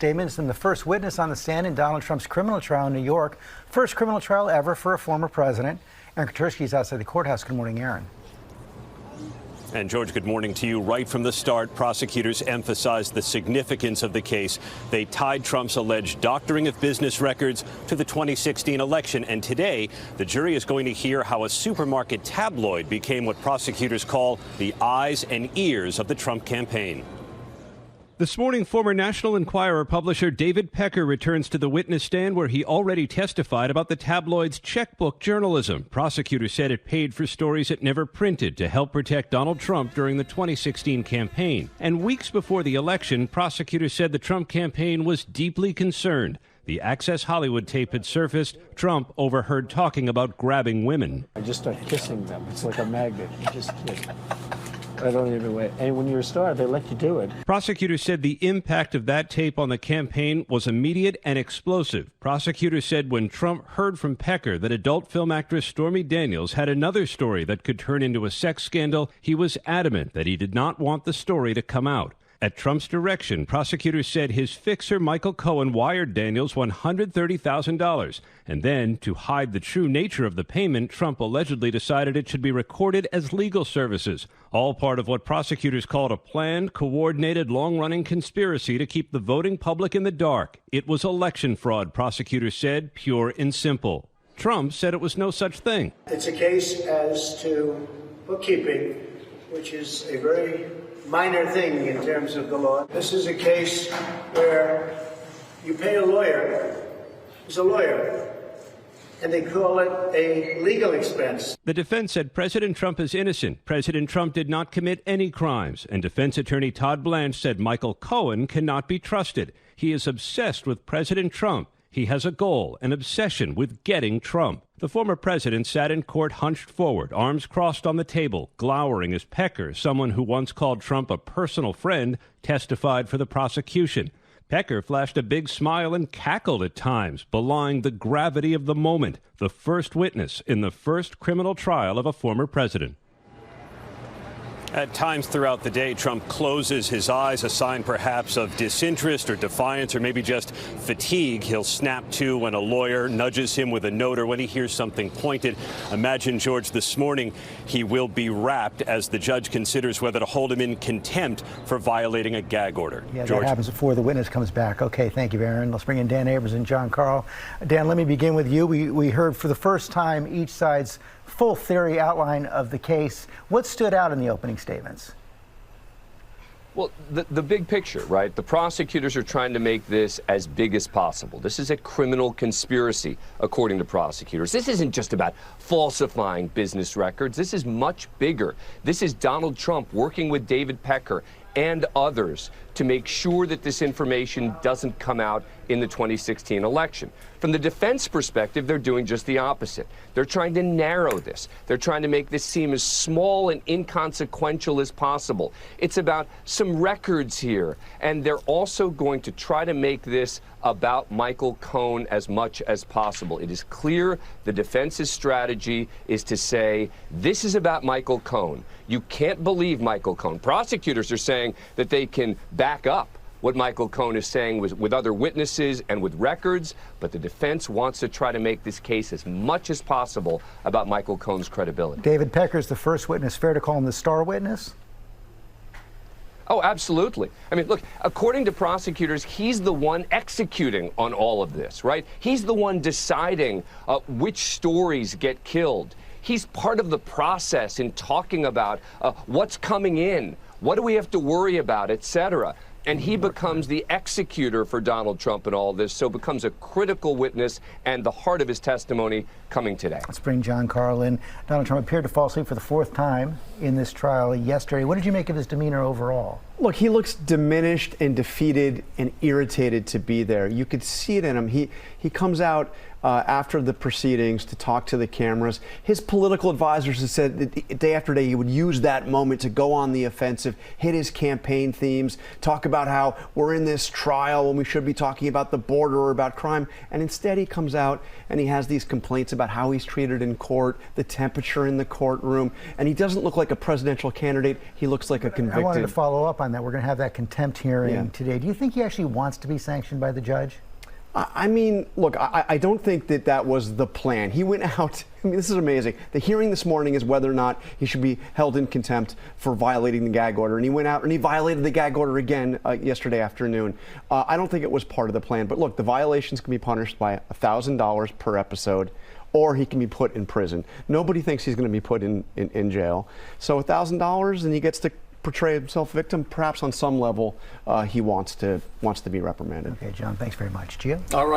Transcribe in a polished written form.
statements and the first witness on the stand in Donald Trump's criminal trial in New York. First criminal trial ever for a former president. Aaron Katersky is outside the courthouse. Good morning, Aaron. And George, good morning to you. Right from the start, prosecutors emphasized the significance of the case. They tied Trump's alleged doctoring of business records to the 2016 election. And today, the jury is going to hear how a supermarket tabloid became what prosecutors call the eyes and ears of the Trump campaign. This morning, former National Enquirer publisher David Pecker returns to the witness stand where he already testified about the tabloid's checkbook journalism. Prosecutors said it paid for stories it never printed to help protect Donald Trump during the 2016 campaign. And weeks before the election, prosecutors said the Trump campaign was deeply concerned. The Access Hollywood tape had surfaced. Trump overheard talking about grabbing women. I just start kissing them. It's like a magnet. You just kiss. I don't even wait. And when you're a star, they let you do it. Prosecutors said the impact of that tape on the campaign was immediate and explosive. Prosecutors said when Trump heard from Pecker that adult film actress Stormy Daniels had another story that could turn into a sex scandal, he was adamant that he did not want the story to come out. At Trump's direction, prosecutors said his fixer Michael Cohen wired Daniels $130,000. And then, to hide the true nature of the payment, Trump allegedly decided it should be recorded as legal services, all part of what prosecutors called a planned, coordinated, long-running conspiracy to keep the voting public in the dark. It was election fraud, prosecutors said, pure and simple. Trump said it was no such thing. It's a case as to bookkeeping, which is a very minor thing in terms of the law. This is a case where you pay a lawyer who's a lawyer, and they call it a legal expense. The defense said President Trump is innocent. President Trump did not commit any crimes. And defense attorney Todd Blanche said Michael Cohen cannot be trusted. He is obsessed with President Trump. He has a goal, an obsession with getting Trump. The former president sat in court hunched forward, arms crossed on the table, glowering as Pecker, someone who once called Trump a personal friend, testified for the prosecution. Pecker flashed a big smile and cackled at times, belying the gravity of the moment, the first witness in the first criminal trial of a former president. At times throughout the day, Trump closes his eyes, a sign perhaps of disinterest or defiance or maybe just fatigue. He'll snap to when a lawyer nudges him with a note or when he hears something pointed. Imagine, George, this morning he will be wrapped as the judge considers whether to hold him in contempt for violating a gag order. Yeah, George? That happens before the witness comes back. Okay, thank you, Aaron. Let's bring in Dan Abrams and John Carl. Dan, let me begin with you. We heard for the first time each side's full theory outline of the case. What stood out in the opening statements? Well, the big picture, right? The prosecutors are trying to make this as big as possible. This is a criminal conspiracy, according to prosecutors. This isn't just about falsifying business records. This is much bigger. This is Donald Trump working with David Pecker and others to make sure that this information doesn't come out in the 2016 election. From the defense perspective, they're doing just the opposite. They're trying to narrow this. They're trying to make this seem as small and inconsequential as possible. It's about some records here, and they're also going to try to make this about Michael Cohen as much as possible. It is clear the defense's strategy is to say, this is about Michael Cohen. You can't believe Michael Cohen. Prosecutors are saying that they can back up what Michael Cohen is saying with other witnesses and with records, but the defense wants to try to make this case as much as possible about Michael Cohen's credibility. David Pecker's the first witness. Fair to call him the star witness? Oh, absolutely. I mean, look, according to prosecutors, he's the one executing on all of this, right? He's the one deciding which stories get killed. He's part of the process in talking about what's coming in, what do we have to worry about, et cetera. And he becomes the executor for Donald Trump in all this, so becomes a critical witness and the heart of his testimony coming today. Let's bring John Carl in. Donald Trump appeared to fall asleep for the fourth time in this trial yesterday. What did you make of his demeanor overall? Look, he looks diminished and defeated and irritated to be there. You could see it in him. He comes out after the proceedings to talk to the cameras. His political advisors have said that day after day he would use that moment to go on the offensive, hit his campaign themes, talk about how we're in this trial when we should be talking about the border or about crime. And instead he comes out and he has these complaints about how he's treated in court, the temperature in the courtroom, and he doesn't look like a presidential candidate. He looks like a convicted. I wanted to follow up on on that we're going to have that contempt hearing Yeah. today. Do you think he actually wants to be sanctioned by the judge? I mean, look, I don't think that that was the plan. He went out. I mean, this is amazing. The hearing this morning is whether or not he should be held in contempt for violating the gag order. And he went out and he violated the gag order again yesterday afternoon. I don't think it was part of the plan. But look, the violations can be punished by $1,000 per episode, or he can be put in prison. Nobody thinks he's going to be put in jail. So $1,000, and he gets to portray himself victim. Perhaps on some level, he wants to be reprimanded. Okay, John, thanks very much. Gio? All right.